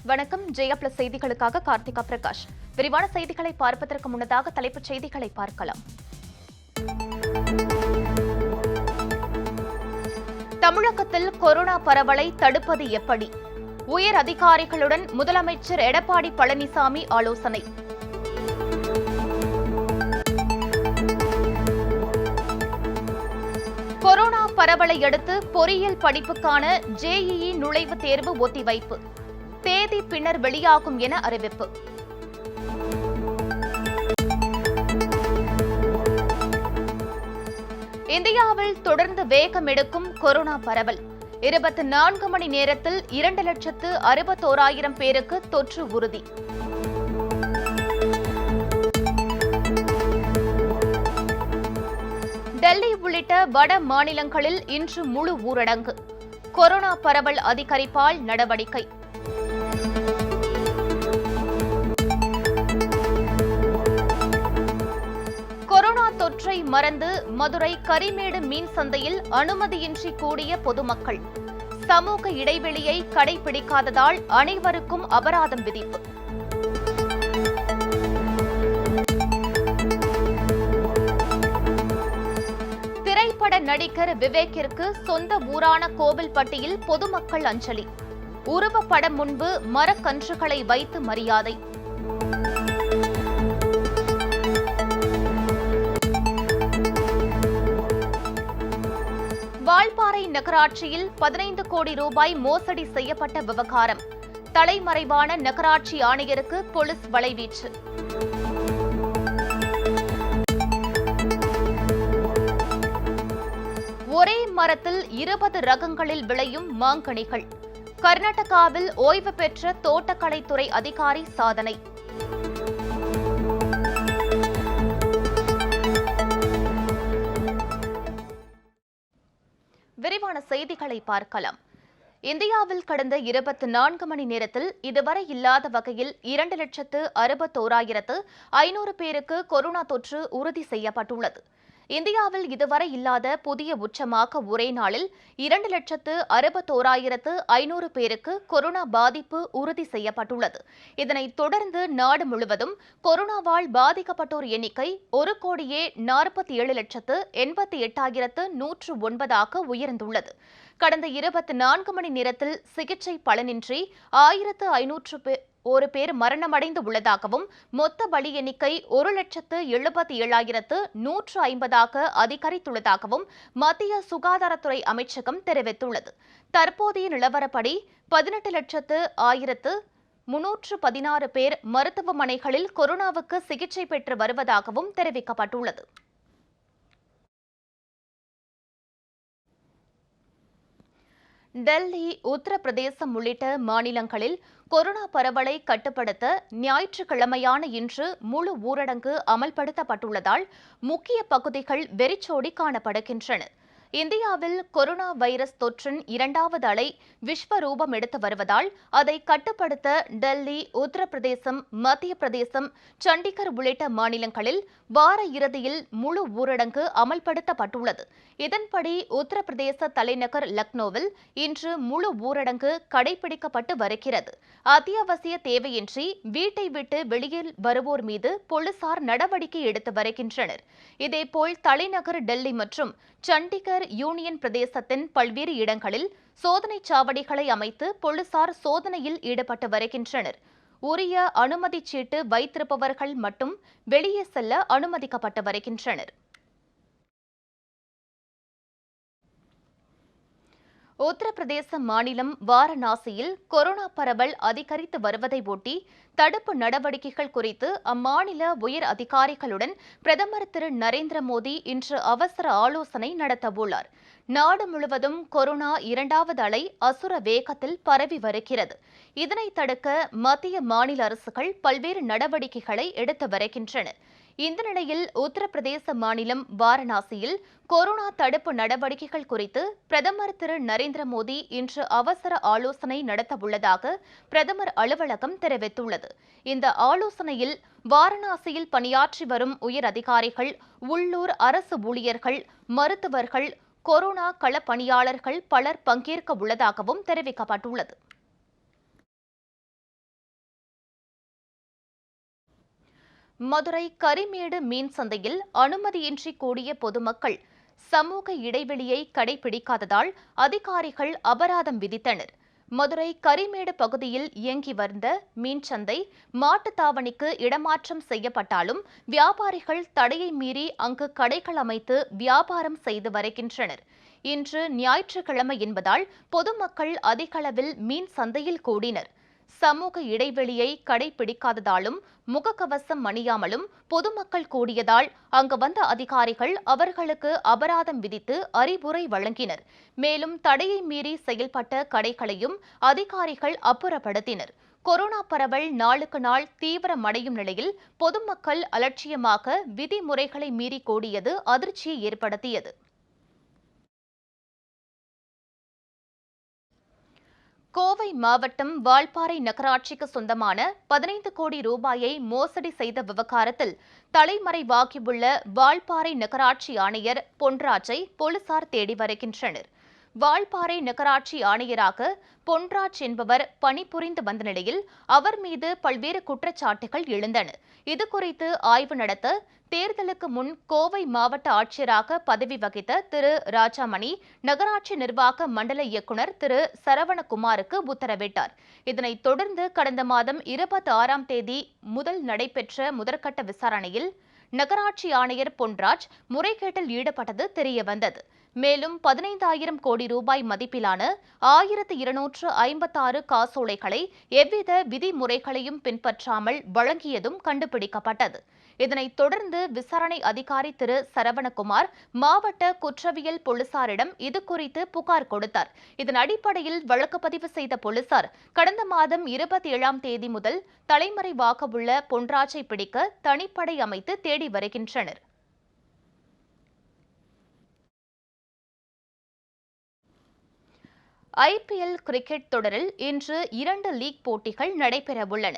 வணக்கம். ஜெயா பிளஸ் செய்திகளுக்காக கார்த்திகா பிரகாஷ். விரிவான செய்திகளை பார்ப்பதற்கு முன்னதாக தலைப்புச் செய்திகளை பார்க்கலாம். தமிழகத்தில் கொரோனா பரவலை தடுப்பது எப்படி? உயர் அதிகாரிகளுடன் முதலமைச்சர் எடப்பாடி பழனிசாமி ஆலோசனை. கொரோனா பரவலை அடுத்து பொறியியல் படிப்புக்கான JEE நுழைவுத் தேர்வு ஒத்திவைப்பு. தேதி பின்னர் வெளியாகும் என அறிவிப்பு. இந்தியாவில் தொடர்ந்து வேகம் எடுக்கும் கொரோனா பரவல். 24 மணி நேரத்தில் 2,61,000 பேருக்கு தொற்று உறுதி. டெல்லி உள்ளிட்ட வட மாநிலங்களில் இன்று முழு ஊரடங்கு. கொரோனா பரவல் அதிகரிப்பால் நடவடிக்கை. கொரோனா தொற்றை மறந்து மதுரை கரிமேடு மீன் சந்தையில் அனுமதியின்றி கூடிய பொதுமக்கள். சமூக இடைவெளியை கடைபிடிக்காததால் அனைவருக்கும் அபராதம் விதிப்பு. திரைப்பட நடிகர் விவேக்கிற்கு சொந்த ஊரான கோவில்பட்டியில் பொதுமக்கள் அஞ்சலி. உருவப்படம் முன்பு மரக்கன்றுகளை வைத்து மரியாதை. வால்பாறை நகராட்சியில் 15 கோடி ரூபாய் மோசடி செய்யப்பட்ட விவகாரம். தலைமறைவான நகராட்சி ஆணையருக்கு போலீஸ் வலைவீச்சு. ஒரே மரத்தில் 20 ரகங்களில் விளையும் மாங்கனிகள். கர்நாடகாவில் ஓய்வு பெற்ற தோட்டக்கலைத்துறை அதிகாரி சாதனை. விரிவான செய்திகளை பார்க்கலாம். இந்தியாவில் கடந்த 24 மணி நேரத்தில் இதுவரை இல்லாத வகையில் 2,61,500 பேருக்கு கொரோனா தொற்று உறுதி செய்யப்பட்டுள்ளது. இந்தியாவில் இதுவரை இல்லாத புதிய உச்சமாக ஒரே நாளில் 2,61,500 பேருக்கு கொரோனா பாதிப்பு உறுதி செய்யப்பட்டுள்ளது. இதனைத் தொடர்ந்து நாடு முழுவதும் கொரோனாவால் பாதிக்கப்பட்டோர் எண்ணிக்கை 1,07,88,109 உயர்ந்துள்ளது. கடந்த 24 மணி நேரத்தில் சிகிச்சை பலனின்றி 1,501 பேர் மரணமடைந்து உள்ளதாகவும் மொத்த பலி எண்ணிக்கை 1,77,150 அதிகரித்துள்ளதாகவும் மத்திய சுகாதாரத்துறை அமைச்சகம் தெரிவித்துள்ளது. தற்போதைய நிலவரப்படி 18,01,316 பேர் மருத்துவமனைகளில் கொரோனாவுக்கு சிகிச்சை பெற்று வருவதாகவும் தெரிவிக்கப்பட்டுள்ளது. டெல்லி, உத்தரப்பிரதேசம் உள்ளிட்ட மாநிலங்களில் கொரோனா பரவலை கட்டுப்படுத்த ஞாயிற்றுக்கிழமையான இன்று முழு ஊரடங்கு அமல்படுத்தப்பட்டுள்ளதால் முக்கிய பகுதிகள் வெறிச்சோடி காணப்படுகின்றன. இந்தியாவில் கொரோனா வைரஸ் தொற்றின் 2வது அலை விஸ்வரூபம் எடுத்து வருவதால் அதை கட்டுப்படுத்த டெல்லி, உத்தரப்பிரதேசம், மத்திய பிரதேசம், சண்டிகர் உள்ளிட்ட மாநிலங்களில் வார இறுதியில் முழு ஊரடங்கு அமல்படுத்தப்பட்டுள்ளது. இதன்படி உத்தரப்பிரதேச தலைநகர் லக்னோவில் இன்று முழு ஊரடங்கு கடைபிடிக்கப்பட்டு வருகிறது. அத்தியாவசிய தேவையின்றி வீட்டை விட்டு வெளியில் வருவோர் மீது போலீசார் நடவடிக்கை எடுத்து வருகின்றனர். இதேபோல் தலைநகர் டெல்லி மற்றும் சண்டிகர் யூனியன் பிரதேசத்தின் பல்வேறு இடங்களில் சோதனைச் சாவடிகளை அமைத்து போலீசார் சோதனையில் ஈடுபட்டு வருகின்றனர். உரிய அனுமதிச் சீட்டு வைத்திருப்பவர்கள் மட்டும் வெளியே செல்ல அனுமதிக்கப்பட்டு வருகின்றனர். உத்தரப்பிரதேச மாநிலம் வாரணாசியில் கொரோனா பரவல் அதிகரித்து வருவதை ஒட்டி தடுப்பு நடவடிக்கைகள் குறித்து அம்மாநில உயர் அதிகாரிகளுடன் பிரதமர் திரு நரேந்திர மோடி இன்று அவசர ஆலோசனை நடத்தவுள்ளார். நாடு முழுவதும் கொரோனா 2வது அலை அசுர வேகத்தில் பரவி வருகிறது. இதனை தடுக்க மத்திய, மாநில அரசுகள் பல்வேறு நடவடிக்கைகளை எடுத்து வருகின்றன. இந்த நிலையில் உத்தரப்பிரதேச மாநிலம் வாரணாசியில் கொரோனா தடுப்பு நடவடிக்கைகள் குறித்து பிரதமர் திரு நரேந்திர மோடி இன்று அவசர ஆலோசனை நடத்தவுள்ளதாக பிரதமர் அலுவலகம் தெரிவித்துள்ளது. இந்த ஆலோசனையில் வாரணாசியில் பணியாற்றி வரும் உயர் அதிகாரிகள், உள்ளூர் அரசு ஊழியர்கள், மருத்துவர்கள், கொரோனா களப்பணியாளர்கள் பலர் பங்கேற்க உள்ளதாகவும் தெரிவிக்கப்பட்டுள்ளது. மதுரை கரிமேடு மீன் சந்தையில் அனுமதியின்றி கூடிய பொதுமக்கள் சமூக இடைவெளியை கடைபிடிக்காததால் அதிகாரிகள் அபராதம் விதித்தனர். மதுரை கரிமேடு பகுதியில் இயங்கி வந்த மீன் சந்தை மாட்டுத்தாவணிக்கு இடமாற்றம் செய்யப்பட்டாலும் வியாபாரிகள் தடையை மீறி அங்கு கடைகள் அமைத்து வியாபாரம் செய்து வருகின்றனர். இன்று ஞாயிற்றுக்கிழமை என்பதால் பொதுமக்கள் அதிகளவில் மீன் சந்தையில் கூடினர். சமூக இடைவெளியை கடைபிடிக்காததாலும் முகக்கவசம் அணியாமலும் பொதுமக்கள் கூடியதால் அங்கு வந்த அதிகாரிகள் அவர்களுக்கு அபராதம் விதித்து அறிவுரை வழங்கினர். மேலும் தடையை மீறி செயல்பட்ட கடைகளையும் அதிகாரிகள் அப்புறப்படுத்தினர். கொரோனா பரவல் நாளுக்கு நாள் தீவிரமடையும் நிலையில் பொதுமக்கள் அலட்சியமாக விதிமுறைகளை மீறி கூடியது அதிர்ச்சியை ஏற்படுத்தியது. கோவை மாவட்டம் வால்பாறை நகராட்சிக்கு சொந்தமான 15 கோடி ரூபாயை மோசடி செய்த விவகாரத்தில் தலைமறைவாகியுள்ள வால்பாறை நகராட்சி ஆணையர் பொன்ராஜை போலீசார் தேடி வருகின்றனர். வால்பாறை நகராட்சி ஆணையராக பொன்ராஜ் என்பவர் பணிபுரிந்து வந்த நிலையில் அவர் மீது பல்வேறு குற்றச்சாட்டுகள் எழுந்தன. இதுகுறித்து ஆய்வு நடத்த தேர்தலுக்கு முன் கோவை மாவட்ட ஆட்சியராக பதவி வகித்த திரு ராஜாமணி நகராட்சி நிர்வாக மண்டல இயக்குநர் திரு சரவணகுமாருக்கு உத்தரவிட்டார். இதனைத் தொடர்ந்து கடந்த மாதம் 26ஆம் தேதி முதல் நடைபெற்ற முதற்கட்ட விசாரணையில் நகராட்சி ஆணையர் பொன்ராஜ் முறைகேட்டில் ஈடுபட்டது தெரியவந்தது. மேலும் 15,000 கோடி ரூபாய் மதிப்பிலான 1,256 காசோலைகளை எவ்வித விதிமுறைகளையும் பின்பற்றாமல் வழங்கியதும் கண்டுபிடிக்கப்பட்டது. இதனைத் தொடர்ந்து விசாரணை அதிகாரி திரு சரவணகுமார் மாவட்ட குற்றவியல் போலீசாரிடம் இதுகுறித்து புகார் கொடுத்தார். இதன் அடிப்படையில் வழக்கு பதிவு செய்த போலீசார் கடந்த மாதம் 27ஆம் தேதி முதல் தலைமறைவாக உள்ள பொன்ராஜை பிடிக்க தனிப்படை அமைத்து தேடி வருகின்றனர். ஐபிஎல் கிரிக்கெட் தொடரில் இன்று 2 லீக் போட்டிகள் நடைபெறவுள்ளன.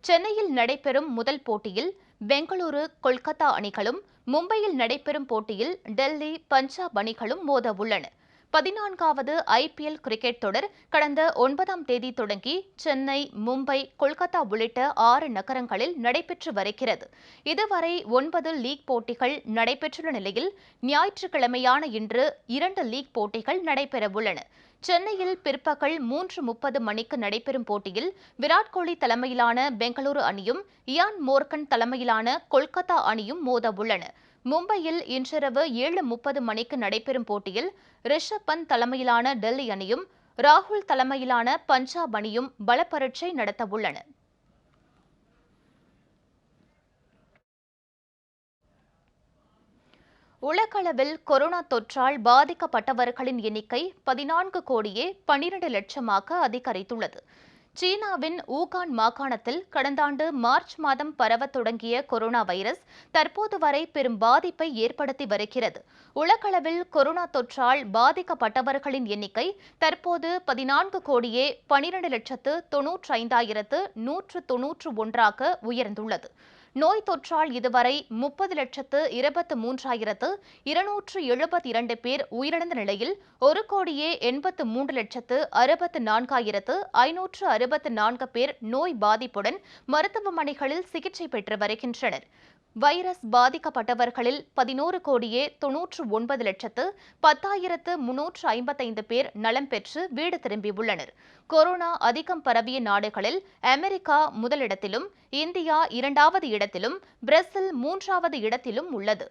சென்னையில் நடைபெறும் முதல் போட்டியில் பெங்களூரு கொல்கத்தா அணிகளும், மும்பையில் நடைபெறும் போட்டியில் டெல்லி பஞ்சாப் அணிகளும் மோத உள்ளன. 14வது ஐபிஎல் கிரிக்கெட் தொடர் கடந்த 9ஆம் தேதி தொடங்கி சென்னை, மும்பை, கொல்கத்தா உள்ளிட்ட 6 நகரங்களில் நடைபெற்று வருகிறது. இதுவரை 9 லீக் போட்டிகள் நடைபெற்றுள்ள நிலையில் ஞாயிற்றுக்கிழமையான இன்று 2 லீக் போட்டிகள் நடைபெறவுள்ளன. சென்னையில் பிற்பகல் 3:30 மணிக்கு நடைபெறும் போட்டியில் விராட் கோலி தலைமையிலான பெங்களூரு அணியும், இயான் மோர்கன் தலைமையிலான கொல்கத்தா அணியும் மோத உள்ளன. மும்பையில் இன்றிரவு 7:30 மணிக்கு நடைபெறும் போட்டியில் ரிஷப் பந்த் தலைமையிலான டெல்லி அணியும், ராகுல் தலைமையிலான பஞ்சாப் அணியும் பலப்பரீட்சை நடத்தவுள்ளன. உலகளவில் கொரோனா தொற்றால் பாதிக்கப்பட்டவர்களின் எண்ணிக்கை 14 கோடியே 12 லட்சமாக அதிகரித்துள்ளது. சீனாவின் ஊகான் மாகாணத்தில் கடந்த ஆண்டு மார்ச் மாதம் பரவத் தொடங்கிய கொரோனா வைரஸ் தற்போது வரை பெரும் பாதிப்பை ஏற்படுத்தி வருகிறது. உலகளவில் கொரோனா தொற்றால் பாதிக்கப்பட்டவர்களின் எண்ணிக்கை தற்போது 14 கோடியே 12,95,191 உயர்ந்துள்ளது. நோய் தொற்றால் இதுவரை 30,23,272 பேர் உயிரிழந்த நிலையில் 1,83,64,564 பேர் நோய் பாதிப்புடன் மருத்துவமனைகளில் சிகிச்சை பெற்று வருகின்றனர். வைரஸ் பாதிக்கப்பட்டவர்களில் 11,99,10,355 பேர் நலம் பெற்று வீடு திரும்பியுள்ளனர். கொரோனா அதிகம் பரவிய நாடுகளில் அமெரிக்கா முதலிடத்திலும், இந்தியா 2வது இடத்திலும், பிரேசில் 3வது இடத்திலும் உள்ளது.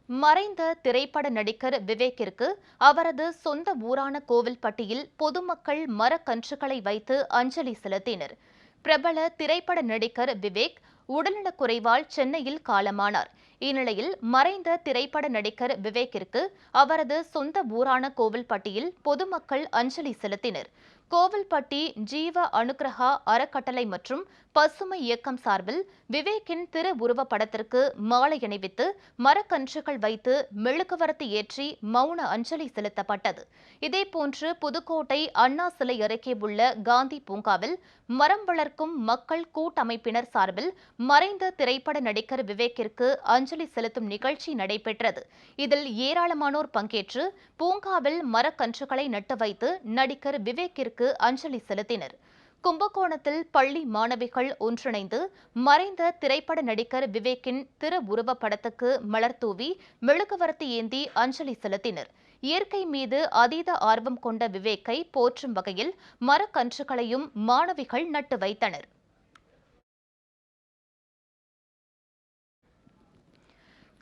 மறைந்த திரைப்பட நடிகர் விவேக்கிற்கு அவரது சொந்த ஊரான கோவில்பட்டியில் பொதுமக்கள் மரக்கன்றுகளை வைத்து அஞ்சலி செலுத்தினர். பிரபல திரைப்பட நடிகர் விவேக் உடல்நலக்குறைவால் சென்னையில் காலமானார். இந்நிலையில் மறைந்த திரைப்பட நடிகர் விவேக்கிற்கு அவரது சொந்த ஊரான கோவில்பட்டியில் பொதுமக்கள் அஞ்சலி செலுத்தினர். கோவில்பட்டி ஜீவ அனுகிரகா அறக்கட்டளை மற்றும் பசுமை இயக்கம் சார்பில் விவேக்கின் திருவுருவப் படத்திற்கு மாலை அணிவித்து மரக்கன்றுகள் வைத்து மெழுகுவர்த்தி ஏற்றி மௌன அஞ்சலி செலுத்தப்பட்டது. இதேபோன்று புதுக்கோட்டை அண்ணா சிலை அருகே உள்ள காந்தி பூங்காவில் மரம் வளர்க்கும் மக்கள் கூட்டமைப்பினர் சார்பில் மறைந்த திரைப்பட நடிகர் விவேக்கிற்கு அஞ்சலி அஞ்சலி செலுத்தும் நிகழ்ச்சி நடைபெற்றது. இதில் ஏராளமானோர் பங்கேற்று பூங்காவில் மரக்கன்றுகளை நட்டு வைத்து நடிகர் விவேக்கிற்கு அஞ்சலி செலுத்தினர். கும்பகோணத்தில் பள்ளி மாணவிகள் ஒன்றிணைந்து மறைந்த திரைப்பட நடிகர் விவேக்கின் திருவுருவப் படத்துக்கு மலர் தூவி மெழுகுவர்த்தி ஏந்தி அஞ்சலி செலுத்தினர். இயற்கை மீது அதீத ஆர்வம் கொண்ட விவேக்கை போற்றும் வகையில் மரக்கன்றுகளையும் மாணவிகள் நட்டு வைத்தனர்.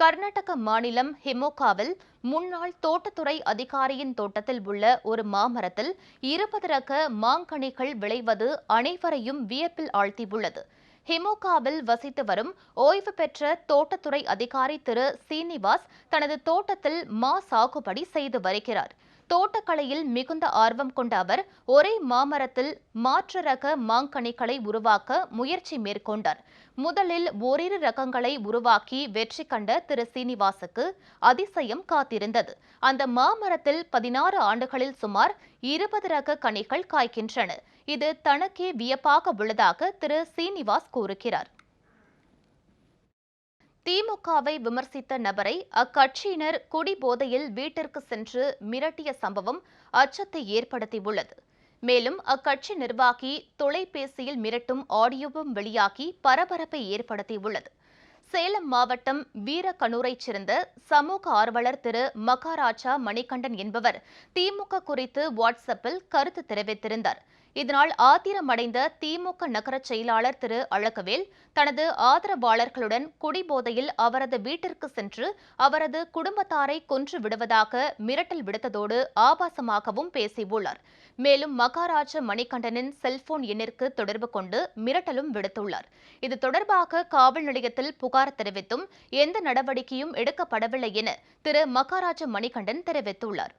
கர்நாடக மாநிலம் ஹிமோகாவில் முன்னாள் தோட்டத்துறை அதிகாரியின் தோட்டத்தில் உள்ள ஒரு மாமரத்தில் 20 ரக மாங்கனிகள் விளைவது அனைவரையும் வியப்பில் ஆழ்த்தியுள்ளது. ஹிமோகாவில் வசித்து வரும் ஓய்வு பெற்ற தோட்டத்துறை அதிகாரி திரு சீனிவாஸ் தனது தோட்டத்தில் மா சாகுபடி செய்து வருகிறார். தோட்டக்கலையில் மிகுந்த ஆர்வம் கொண்ட அவர் ஒரே மாமரத்தில் மாற்று ரக மாங்கனிகளை உருவாக்க முயற்சி மேற்கொண்டார். முதலில் ஓரிரு ரகங்களை உருவாக்கி வெற்றி கண்ட திரு சீனிவாசுக்கு அதிசயம் காத்திருந்தது. அந்த மாமரத்தில் 16 ஆண்டுகளில் சுமார் 20 ரக கனிகள் காய்க்கின்றன. இது தனக்கே வியப்பாக உள்ளதாக திரு சீனிவாஸ் கூறுகிறார். திமுகவை விமர்சித்த நபரை அக்கட்சியினர் குடிபோதையில் வீட்டிற்கு சென்று மிரட்டிய சம்பவம் அச்சத்தை ஏற்படுத்தியுள்ளது. மேலும் அக்கட்சி நிர்வாகி தொலைபேசியில் மிரட்டும் ஆடியோவும் வெளியாகி பரபரப்பை ஏற்படுத்தியுள்ளது. சேலம் மாவட்டம் வீரகனூரைச் சேர்ந்த சமூக ஆர்வலர் திரு மகாராஜா மணிகண்டன் என்பவர் திமுக குறித்து வாட்ஸ்அப்பில் கருத்து தெரிவித்திருந்தார். இதனால் ஆத்திரமடைந்த திமுக நகர செயலாளர் திரு அழகவேல் தனது ஆதரவாளர்களுடன் குடிபோதையில் அவரது வீட்டிற்கு சென்று அவரது குடும்பத்தாரை கொன்று விடுவதாக மிரட்டல் விடுத்ததோடு ஆபாசமாகவும் பேசியுள்ளார். மேலும் மகாராஜ மணிகண்டனின் செல்போன் எண்ணிற்கு தொடர்பு கொண்டு மிரட்டலும் விடுத்துள்ளார். இது தொடர்பாக காவல் நிலையத்தில் புகார் தெரிவித்தும் எந்த நடவடிக்கையும் எடுக்கப்படவில்லை என திரு மகாராஜ மணிகண்டன் தெரிவித்துள்ளார்.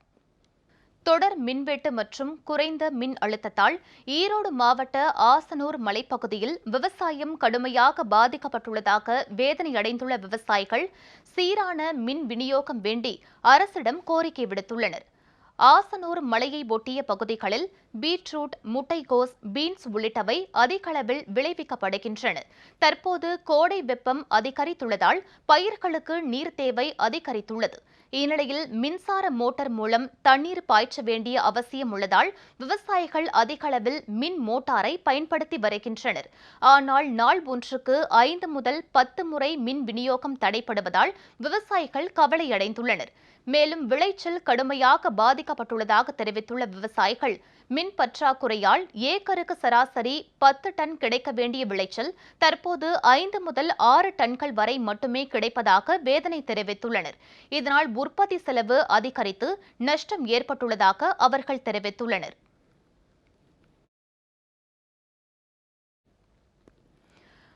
தொடர் மின்வெட்டு மற்றும் குறைந்த மின் அழுத்தத்தால் ஈரோடு மாவட்ட ஆசனூர் மலைப்பகுதியில் விவசாயம் கடுமையாக பாதிக்கப்பட்டுள்ளதாக வேதனையடைந்துள்ள விவசாயிகள் சீரான மின் விநியோகம் வேண்டி அரசிடம் கோரிக்கை விடுத்துள்ளனர். ஆசனூர் மலையை ஒட்டிய பகுதிகளில் பீட்ரூட், முட்டைகோஸ், பீன்ஸ் உள்ளிட்டவை அதிக அளவில் விளைவிக்கப்படுகின்றன. தற்போது கோடை வெப்பம் அதிகரித்துள்ளதால் பயிர்களுக்கு நீர் தேவை அதிகரித்துள்ளது. இந்நிலையில் மின்சார மோட்டார் மூலம் தண்ணீர் பாய்ச்ச வேண்டிய அவசியம் உள்ளதால் விவசாயிகள் அதிக அளவில் மின் மோட்டாரை பயன்படுத்தி வருகின்றனர். ஆனால் நாள் ஒன்றுக்கு 5 முதல் 10 முறை மின் விநியோகம் தடைபடுவதால் விவசாயிகள் கவலையடைந்துள்ளனர். மேலும் விளைச்சல் கடுமையாக பாதிக்கப்பட்டுள்ளதாக தெரிவித்துள்ள விவசாயிகள் மின் பற்றாக்குறையால் ஏக்கருக்கு சராசரி 10 டன் கிடைக்க வேண்டிய விளைச்சல் தற்போது 5 முதல் 6 டன்கள் வரை மட்டுமே கிடைப்பதாக வேதனை தெரிவித்துள்ளனர். இதனால் உற்பத்தி செலவு அதிகரித்து நஷ்டம் ஏற்பட்டுள்ளதாக அவர்கள் தெரிவித்துள்ளனர்.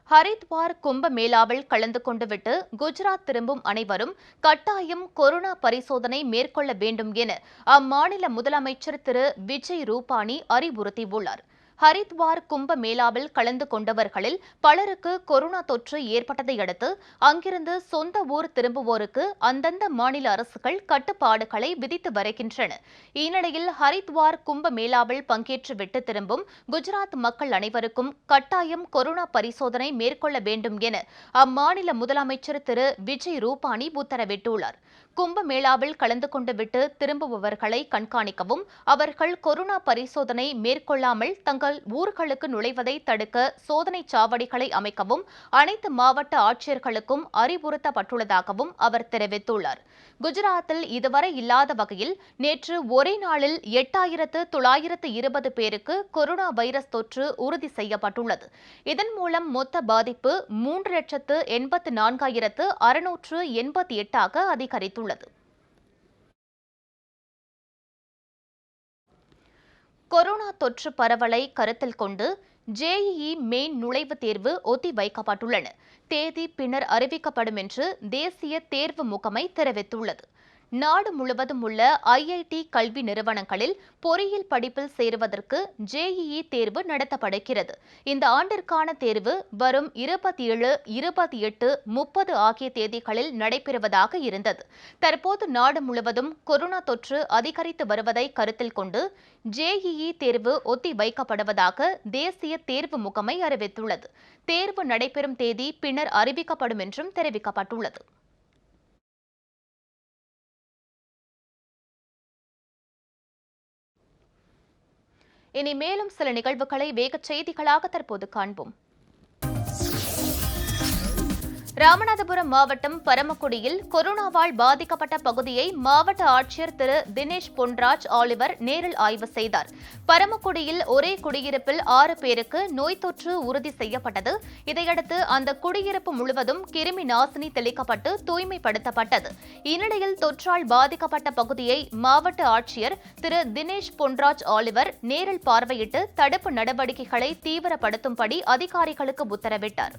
ஹரித்வார் கும்ப மேளாவில் கலந்து கொண்டு விட்டு குஜராத் திரும்பும் அனைவரும் கட்டாயம் கொரோனா பரிசோதனை மேற்கொள்ள வேண்டும் என அம்மாநில முதலமைச்சர் திரு விஜய் ரூபானி அறிவுறுத்தியுள்ளார். ஹரித்வார் கும்ப மேளாவில் கலந்து கொண்டவர்களில் பலருக்கு கொரோனா தொற்று ஏற்பட்டதை அடுத்து அங்கிருந்து சொந்த ஊர் திரும்புவோருக்கு அந்தந்த மாநில அரசுகள் கட்டுப்பாடுகளை விதித்து வருகின்றன. இந்நிலையில் ஹரித்வார் கும்ப மேளாவில் பங்கேற்றுவிட்டு திரும்பும் குஜராத் மக்கள் அனைவருக்கும் கட்டாயம் கொரோனா பரிசோதனை மேற்கொள்ள வேண்டும் என அம்மாநில முதலமைச்சர் திரு விஜய் ரூபானி உத்தரவிட்டுள்ளார். கும்ப மேளாவில் கலந்து கொண்டு விட்டு திரும்புபவர்களை கண்காணிக்கவும் அவர்கள் கொரோனா பரிசோதனை மேற்கொள்ளாமல் தங்கள் ஊர்களுக்கு நுழைவதை தடுக்க சோதனை சாவடிகளை அமைக்கவும் அனைத்து மாவட்ட ஆட்சியர்களுக்கும் அறிவுறுத்தப்பட்டுள்ளதாகவும் அவர் தெரிவித்துள்ளார். குஜராத்தில் இதுவரை இல்லாத வகையில் நேற்று ஒரே நாளில் 8,920 பேருக்கு கொரோனா வைரஸ் தொற்று உறுதி செய்யப்பட்டுள்ளது. இதன் மூலம் மொத்த பாதிப்பு 3,84,688 அதிகரித்துள்ளது. கொரோனா தொற்று பரவலை கருத்தில் கொண்டு ஜேஇஇ மெயின் நுழைவுத் தேர்வு ஒத்திவைக்கப்பட்டுள்ளன. தேதி பின்னர் அறிவிக்கப்படும் என்று தேசிய தேர்வு முகமை தெரிவித்துள்ளது. நாடு முழுவதும் உள்ள ஐஐடி கல்வி நிறுவனங்களில் பொறியியல் படிப்பில் சேருவதற்கு ஜேஇஇ தேர்வு நடத்தப்படுகிறது. இந்த ஆண்டிற்கான தேர்வு வரும் 27, 28, 30 ஆகிய தேதிகளில் நடைபெறுவதாக இருந்தது. தற்போது நாடு முழுவதும் கொரோனா தொற்று அதிகரித்து வருவதை கருத்தில் கொண்டு ஜேஇஇ தேர்வு ஒத்திவைக்கப்படுவதாக தேசிய தேர்வு முகமை அறிவித்துள்ளது. தேர்வு நடைபெறும் தேதி பின்னர் அறிவிக்கப்படும் என்றும் தெரிவிக்கப்பட்டுள்ளது. இனி மேலும் சில நிகழ்வுகளை வேகச் செய்திகளாக தற்போது காண்போம். ராமநாதபுரம் மாவட்டம் பரமக்குடியில் கொரோனாவால் பாதிக்கப்பட்ட பகுதியை மாவட்ட ஆட்சியர் திரு தினேஷ் பொன்ராஜ் ஆலிவர் நேரில் ஆய்வு செய்தார். பரமக்குடியில் ஒரே குடியிருப்பில் 6 பேருக்கு நோய் தொற்று உறுதி செய்யப்பட்டது. இதையடுத்து அந்த குடியிருப்பு முழுவதும் கிருமி நாசினி தெளிக்கப்பட்டு தூய்மைப்படுத்தப்பட்டது. இந்நிலையில் தொற்றால் பாதிக்கப்பட்ட பகுதியை மாவட்ட ஆட்சியர் திரு தினேஷ் பொன்ராஜ் ஆலிவர் நேரில் பார்வையிட்டு தடுப்பு நடவடிக்கைகளை தீவிரப்படுத்தும்படி அதிகாரிகளுக்கு உத்தரவிட்டார்.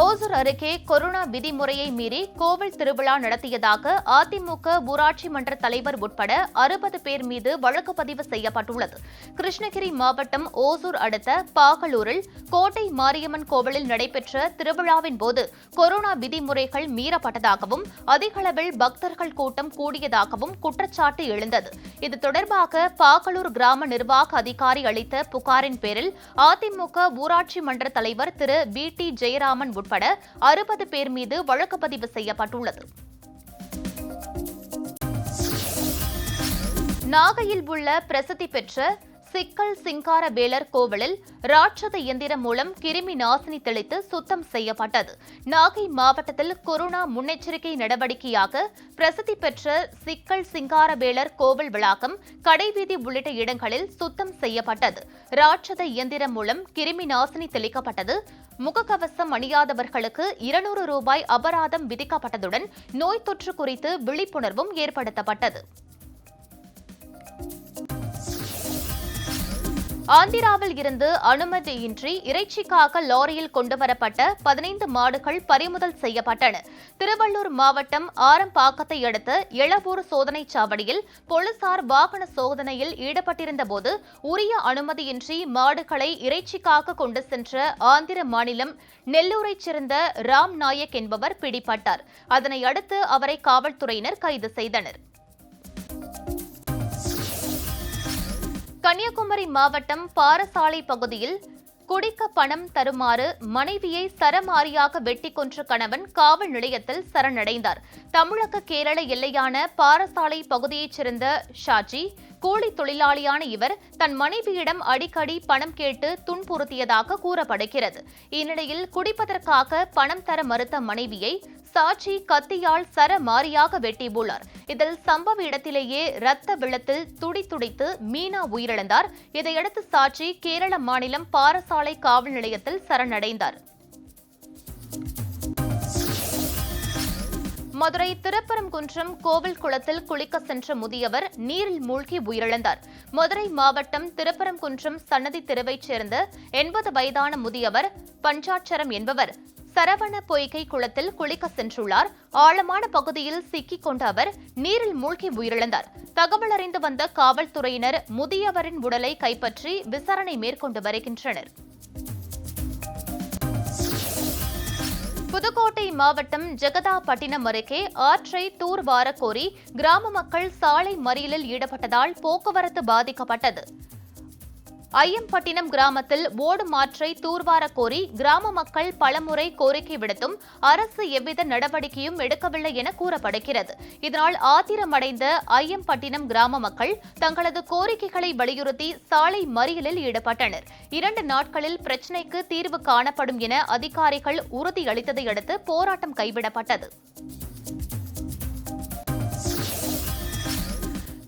ஓசூர் அருகே கொரோனா விதிமுறையை மீறி கோவில் திருவிழா நடத்தியதாக அதிமுக ஊராட்சி மன்ற தலைவர் உட்பட 60 பேர் மீது வழக்கு பதிவு செய்யப்பட்டுள்ளது. கிருஷ்ணகிரி மாவட்டம் ஓசூர் அடுத்த பாகலூரில் கோட்டை மாரியம்மன் கோவிலில் நடைபெற்ற திருவிழாவின் போது கொரோனா விதிமுறைகள் மீறப்பட்டதாகவும் அதிகளவில் பக்தர்கள் கூட்டம் கூடியதாகவும் குற்றச்சாட்டு எழுந்தது. இது தொடர்பாக பாகலூர் கிராம நிர்வாக அதிகாரி அளித்த புகாரின் பேரில் அதிமுக ஊராட்சி மன்ற தலைவர் திரு வி.டி. ஜெயராமன் உட்பட 60 பேர் மீது வழக்கு பதிவு செய்யப்பட்டுள்ளது. நாகையில் உள்ள பிரசித்தி பெற்ற சிக்கல் சிங்கார வேலர் கோவிலில் ராட்சத இயந்திரம் மூலம் கிருமி நாசினி தெளித்து சுத்தம் செய்யப்பட்டது. நாகை மாவட்டத்தில் கொரோனா முன்னெச்சரிக்கை நடவடிக்கையாக பிரசித்தி பெற்ற சிக்கல் சிங்கார வேலர் கோவில் வளாகம், கடைவீதி உள்ளிட்ட இடங்களில் சுத்தம் செய்யப்பட்டது. ராட்சத இயந்திரம் மூலம் கிருமி நாசினி தெளிக்கப்பட்டது. முகக்கவசம் அணியாதவர்களுக்கு 200 ரூபாய் அபராதம் விதிக்கப்பட்டதுடன் நோய் தொற்று குறித்து விழிப்புணர்வும் ஏற்படுத்தப்பட்டது. ஆந்திராவில் இருந்து அனுமதியின்றி இறைச்சிக்காக லாரியில் கொண்டுவரப்பட்ட 15 மாடுகள் பறிமுதல் செய்யப்பட்டன. திருவள்ளூர் மாவட்டம் ஆரம்பாக்கத்தை அடுத்த எளவூர் சோதனைச் சாவடியில் போலீசார் வாகன சோதனையில் ஈடுபட்டிருந்தபோது உரிய அனுமதியின்றி மாடுகளை இறைச்சிக்காக கொண்டு சென்ற ஆந்திர மாநிலம் நெல்லூரைச் சேர்ந்த ராம் நாயக் என்பவர் பிடிபட்டார். அதனை அடுத்து அவரை காவல்துறையினர் கைது செய்தனர். கன்னியாகுமரி மாவட்டம் பாரசாலை பகுதியில் குடிக்க பணம் தருமாறு மனைவியை சரமாரியாக வெட்டி கொன்ற கணவன் காவல் நிலையத்தில் சரணடைந்தார். தமிழக கேரள எல்லையான பாரசாலை பகுதியைச் சேர்ந்த ஷாஜி கூலி தொழிலாளியான இவர் தன் மனைவியிடம் அடிக்கடி பணம் கேட்டு துன்புறுத்தியதாக கூறப்படுகிறது. இந்நிலையில் குடிப்பதற்காக பணம் தர மறுத்த மனைவியை சாட்சி கத்தியால் சரமாரியாக வெட்டியுள்ளார். இதில் சம்பவ இடத்திலேயே இரத்த வெள்ளத்தில் துடித்து மீனா உயிரிழந்தார். இதையடுத்து சாட்சி கேரள மாநிலம் பாரசாலை காவல் நிலையத்தில் சரணடைந்தார். மதுரை திருப்பரங்குன்றம் கோவில் குளத்தில் குளிக்க சென்ற முதியவர் நீரில் மூழ்கி உயிரிழந்தார். மதுரை மாவட்டம் திருப்பரங்குன்றம் சன்னதி தெருவைச் சேர்ந்த 80 வயதான முதியவர் பஞ்சாட்சரம் என்பவர் சரவண பொய்கை குளத்தில் குளிக்க சென்றுள்ளார். ஆழமான பகுதியில் சிக்கிக் கொண்ட அவர் நீரில் மூழ்கி உயிரிழந்தார். தகவல் அறிந்து வந்த காவல்துறையினர் முதியவரின் உடலை கைப்பற்றி விசாரணை மேற்கொண்டு வருகின்றனர். புதுக்கோட்டை மாவட்டம் ஜெகதாப்பட்டினம் அருகே ஆற்றை தூர்வார கோரி கிராம மக்கள் சாலை மறியலில் ஈடுபட்டதால் போக்குவரத்து பாதிக்கப்பட்டது. ஐயம்பட்டினம் கிராமத்தில் ஓடும் ஆற்றை தூர்வார கோரி கிராம மக்கள் பலமுறை கோரிக்கை விடுத்தும் அரசு எவ்வித நடவடிக்கையும் எடுக்கவில்லை என கூறப்படுகிறது. இதனால் ஆத்திரமடைந்த ஐயம்பட்டினம் கிராம மக்கள் தங்களது கோரிக்கைகளை வலியுறுத்தி சாலை மறியலில் ஈடுபட்டனர். 2 நாட்களில் பிரச்சினைக்கு தீர்வு காணப்படும் என அதிகாரிகள் உறுதியளித்ததை அடுத்து போராட்டம் கைவிடப்பட்டது.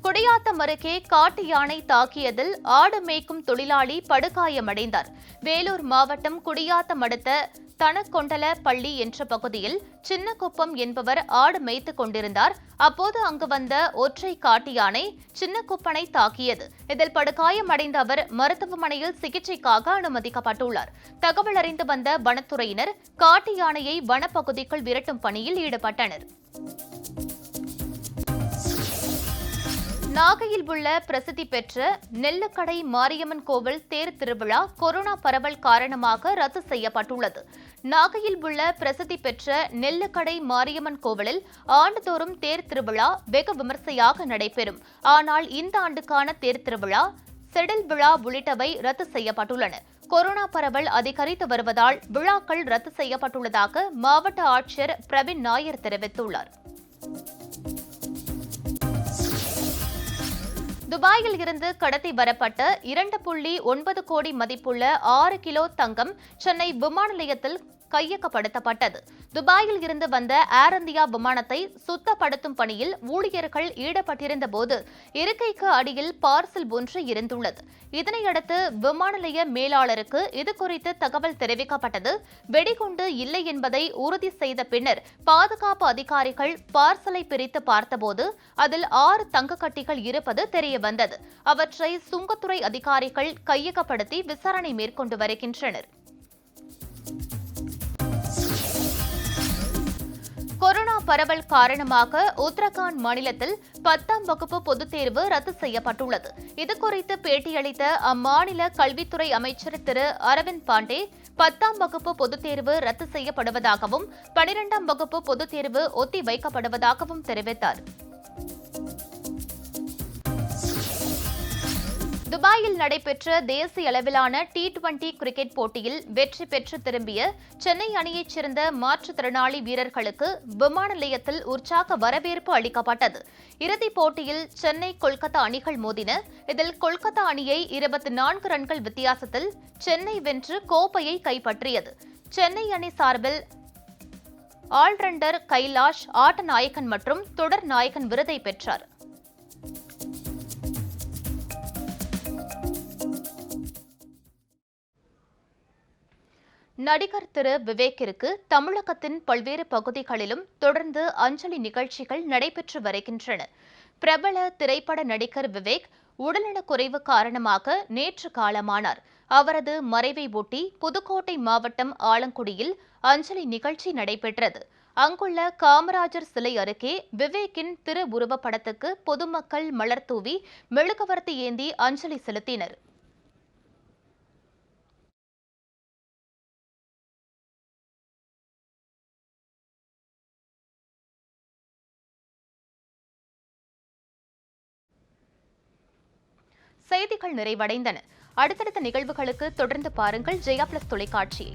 குடியாத்தம் அருகே காட்டு யானை தாக்கியதில் ஆடு மேய்க்கும் தொழிலாளி படுகாயமடைந்தார். வேலூர் மாவட்டம் குடியாத்தம் அடுத்த தனக்கொண்டல பள்ளி என்ற பகுதியில் சின்னக்குப்பம் என்பவர் ஆடு மேய்த்துக் கொண்டிருந்தார். அப்போது அங்கு வந்த ஒற்றை காட்டு யானை சின்னக்குப்பனை தாக்கியது. இதில் படுகாயமடைந்த அவர் மருத்துவமனையில் சிகிச்சைக்காக அனுமதிக்கப்பட்டுள்ளார். தகவல் அறிந்து வந்த வனத்துறையினர் காட்டு யானையை வனப்பகுதிக்குள் விரட்டும் பணியில் ஈடுபட்டனர். நாகையில் உள்ள பிரசித்தி பெற்ற நெல்லுக்கடை மாரியம்மன் கோவில் தேர் திருவிழா கொரோனா பரவல் காரணமாக ரத்து செய்யப்பட்டுள்ளது. நாகையில் உள்ள பிரசித்தி பெற்ற நெல்லுக்கடை மாரியம்மன் கோவிலில் ஆண்டுதோறும் தேர் திருவிழா வெகு விமர்சையாக நடைபெறும். ஆனால் இந்த ஆண்டுக்கான தேர் திருவிழா, செடில் விழா உள்ளிட்டவை ரத்து செய்யப்பட்டுள்ளன. கொரோனா பரவல் அதிகரித்து வருவதால் விழாக்கள் ரத்து செய்யப்பட்டுள்ளதாக மாவட்ட ஆட்சியர் பிரவீன் நாயர் தெரிவித்துள்ளார். துபாயில் இருந்து கடத்தி வரப்பட்ட 2.9 கோடி மதிப்புள்ள 6 கிலோ தங்கம் சென்னை விமான நிலையத்தில் கையகப்படுத்தப்பட்டது. துபாயில் இருந்து வந்த ஏர் இந்தியா விமானத்தை சுத்தப்படுத்தும் பணியில் ஊழியர்கள் ஈடுபட்டிருந்த போது இருக்கைக்கு அடியில் பார்சல் ஒன்று இருந்துள்ளது. இதனையடுத்து விமான நிலைய மேலாளருக்கு இதுகுறித்து தகவல் தெரிவிக்கப்பட்டது. வெடிகுண்டு இல்லை என்பதை உறுதி செய்த பின்னர் பாதுகாப்பு அதிகாரிகள் பார்சலை பிரித்து பார்த்தபோது அதில் 6 தங்கக்கட்டிகள் இருப்பது தெரியவந்தது. அவற்றை சுங்கத்துறை அதிகாரிகள் கையகப்படுத்தி விசாரணை மேற்கொண்டு வருகின்றனர். கொரோனா பரவல் காரணமாக உத்தரகாண்ட் மாநிலத்தில் 10ஆம் வகுப்பு பொதுத் தேர்வு ரத்து செய்யப்பட்டுள்ளது. இதுகுறித்து பேட்டியளித்த அம்மாநில கல்வித்துறை அமைச்சர் திரு அரவிந்த் பாண்டே 10ஆம் வகுப்பு பொதுத் தேர்வு ரத்து செய்யப்படுவதாகவும் 12ஆம் வகுப்பு பொதுத் தேர்வு ஒத்தி வைக்கப்படுவதாகவும் தெரிவித்தார். துபாயில் நடைபெற்ற தேசிய அளவிலான T20 கிரிக்கெட் போட்டியில் வெற்றி பெற்று திரும்பிய சென்னை அணியைச் சேர்ந்த மாற்றுத்திறனாளி வீரர்களுக்கு விமான நிலையத்தில் உற்சாக வரவேற்பு அளிக்கப்பட்டது. இறுதிப் போட்டியில் சென்னை கொல்கத்தா அணிகள் மோதின. இதில் கொல்கத்தா அணியை 24 ரன்கள் வித்தியாசத்தில் சென்னை வென்று கோப்பையை கைப்பற்றியது. சென்னை அணி சார்பில் ஆல்ரவுண்டர் கைலாஷ் ஆட்ட நாயகன் மற்றும் தொடர் நாயகன் விருதை பெற்றார். நடிகர் திரு விவேக்கிற்கு தமிழகத்தின் பல்வேறு பகுதிகளிலும் தொடர்ந்து அஞ்சலி நிகழ்ச்சிகள் நடைபெற்று வருகின்றன. பிரபல திரைப்பட நடிகர் விவேக் உடல்நலக்குறைவு காரணமாக நேற்று காலமானார். அவரது மறைவை ஒட்டி புதுக்கோட்டை மாவட்டம் ஆலங்குடியில் அஞ்சலி நிகழ்ச்சி நடைபெற்றது. அங்குள்ள காமராஜர் சிலை அருகே விவேக்கின் திருவுருவப்படத்துக்கு பொதுமக்கள் மலர் தூவி மெழுகுவர்த்தி ஏந்தி அஞ்சலி செலுத்தினர். செய்திகள் நிறைவடைந்தன. அடுத்தடுத்த நிகழ்வுகளுக்கு தொடர்ந்து பாருங்கள் ஜெயா பிளஸ் தொலைக்காட்சியை.